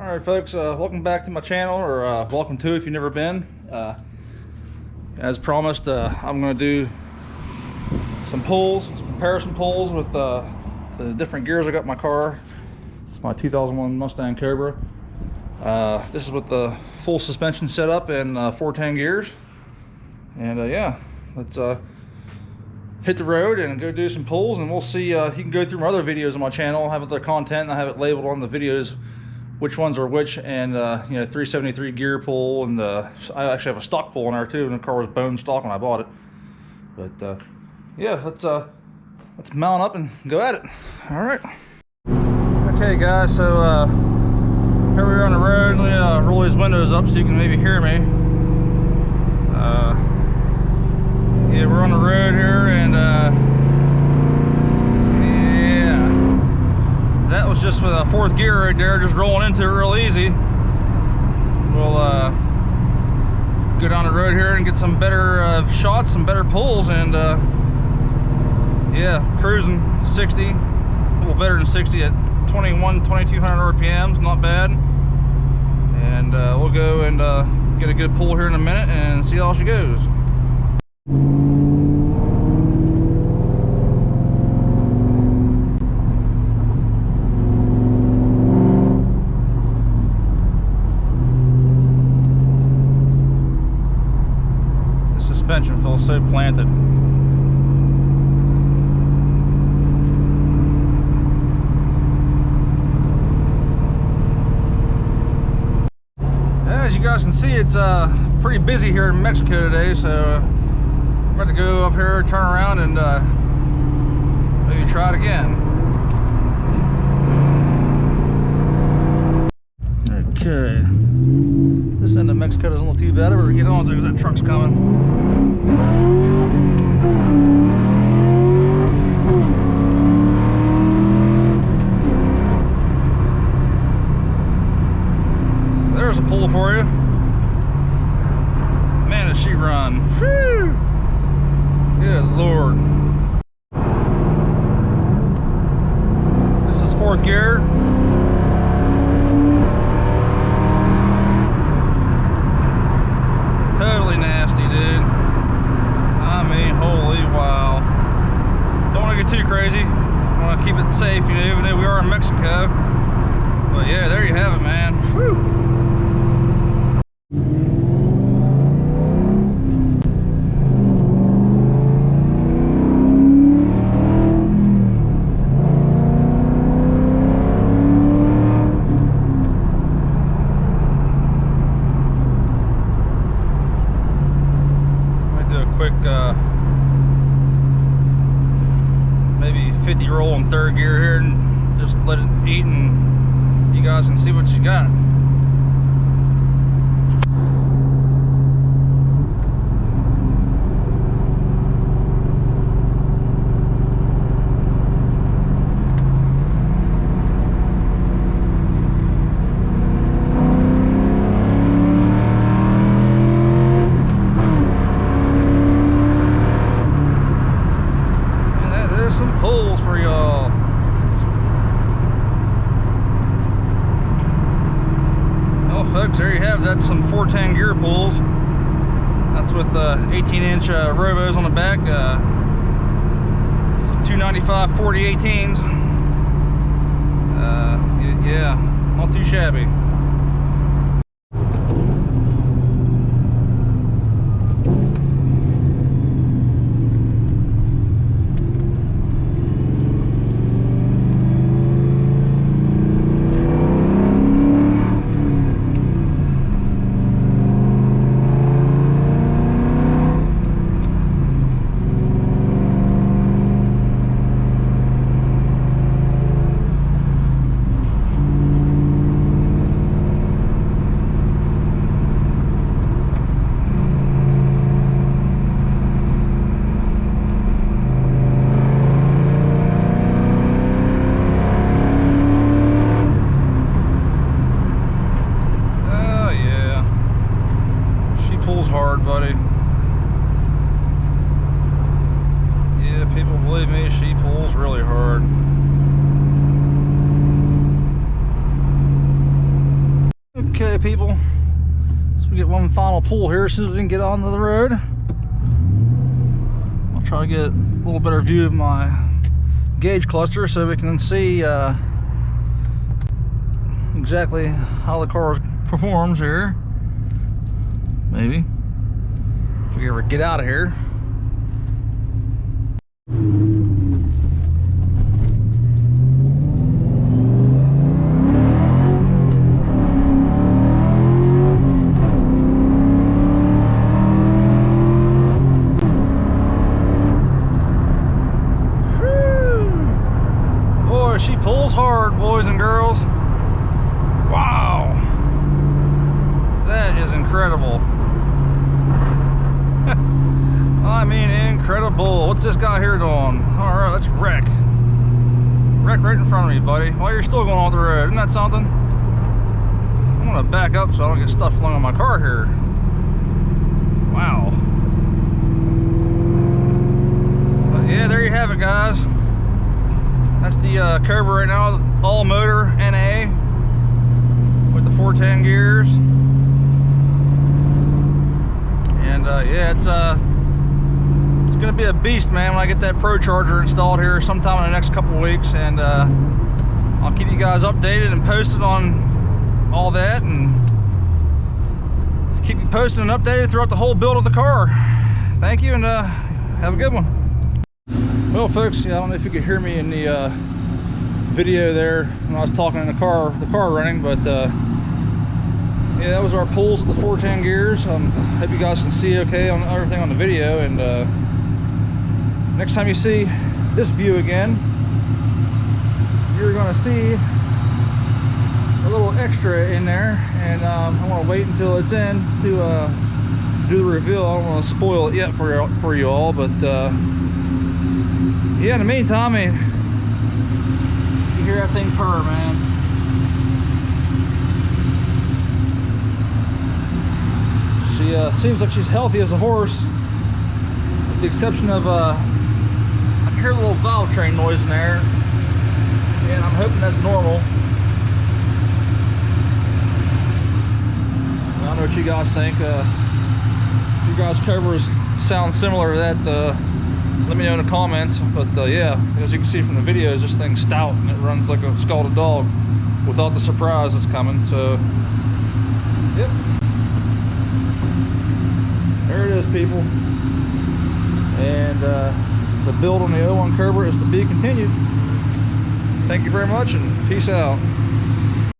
Alright folks, welcome back to my channel, or welcome to if you've never been. As promised, I'm going to do some pulls, some comparison pulls with the different gears I got in my car. My 2001 Mustang Cobra. This is with the full suspension setup and 410 gears. And yeah, let's hit the road and go do some pulls, and we'll see. You can go through my other videos on my channel. I have other content, and I have it labeled on the videos which ones are which, and you know, 373 gear pull, and I actually have a stock pull in there too, and the car was bone stock when I bought it. But yeah, let's mount up and go at it. All right. Okay guys, so here we are on the road. Let me roll these windows up so you can maybe hear me. Yeah, we're on the road here, and that was just with a fourth gear right there, just rolling into it real easy. We'll go down the road here and get some better shots, some better pulls, and yeah, cruising 60, a little better than 60 at 2200 RPMs, not bad. And we'll go and get a good pull here in a minute and see how she goes. Suspension feels so planted. As you guys can see, it's pretty busy here in Mexico today, so I'm about to go up here, turn around, and maybe try it again. Okay. This end of Mexico doesn't look too bad, but we're getting on there because that truck's coming. There's a pull for you. Man, does she run. Whew. Good Lord. This is fourth gear. Totally nasty, dude. I mean, holy wow. Don't want to get too crazy. I want to keep it safe, you know, even though we are in Mexico. But yeah, there you have it, man. Whew. Maybe 50 roll in third gear here and just let it eat, and you guys can see what you got. Pulls for y'all. Well folks, there you have, that's some 410 gear pulls. That's with 18-inch Rovos on the back, 295 4018s. Yeah, not too shabby. Okay, people. So we get one final pull here as soon as we can get onto the road. I'll try to get a little better view of my gauge cluster so we can see exactly how the car performs here. Maybe if we ever get out of here. Boy, she pulls hard, boys and girls. Wow, that is incredible. I mean, incredible. What's this guy here doing? All right, let's wreck. Wreck right in front of me, buddy. While you're still going off the road. Isn't that something? I'm gonna back up so I don't get stuff flung on my car here. Wow. But yeah, there you have it, guys. That's the Cobra right now, all motor NA with the 410 gears. And yeah, it's gonna be a beast, man, when I get that Pro Charger installed here sometime in the next couple weeks. And I'll keep you guys updated and posted on all that, and keep you posted and updated throughout the whole build of the car. Thank you, and have a good one. Well, folks, I don't know if you could hear me in the video there when I was talking in the car running, but yeah, that was our pulls with the 410 gears. Hope you guys can see okay on everything on the video. And next time you see this view again, you're going to see a little extra in there, and I want to wait until it's in to do the reveal. I don't want to spoil it yet for you all, but yeah, in the meantime, you hear that thing purr, man. She seems like she's healthy as a horse, with the exception of I can hear a little valve train noise in there, and I'm hoping that's normal. I don't know what you guys think. You guys Cobras sound similar to that, let me know in the comments. But yeah, as you can see from the videos, this thing's stout and it runs like a scalded dog without the surprise that's coming. So yep, there it is, people. And the build on the 01 Cobra is to be continued. Thank you very much, and peace out.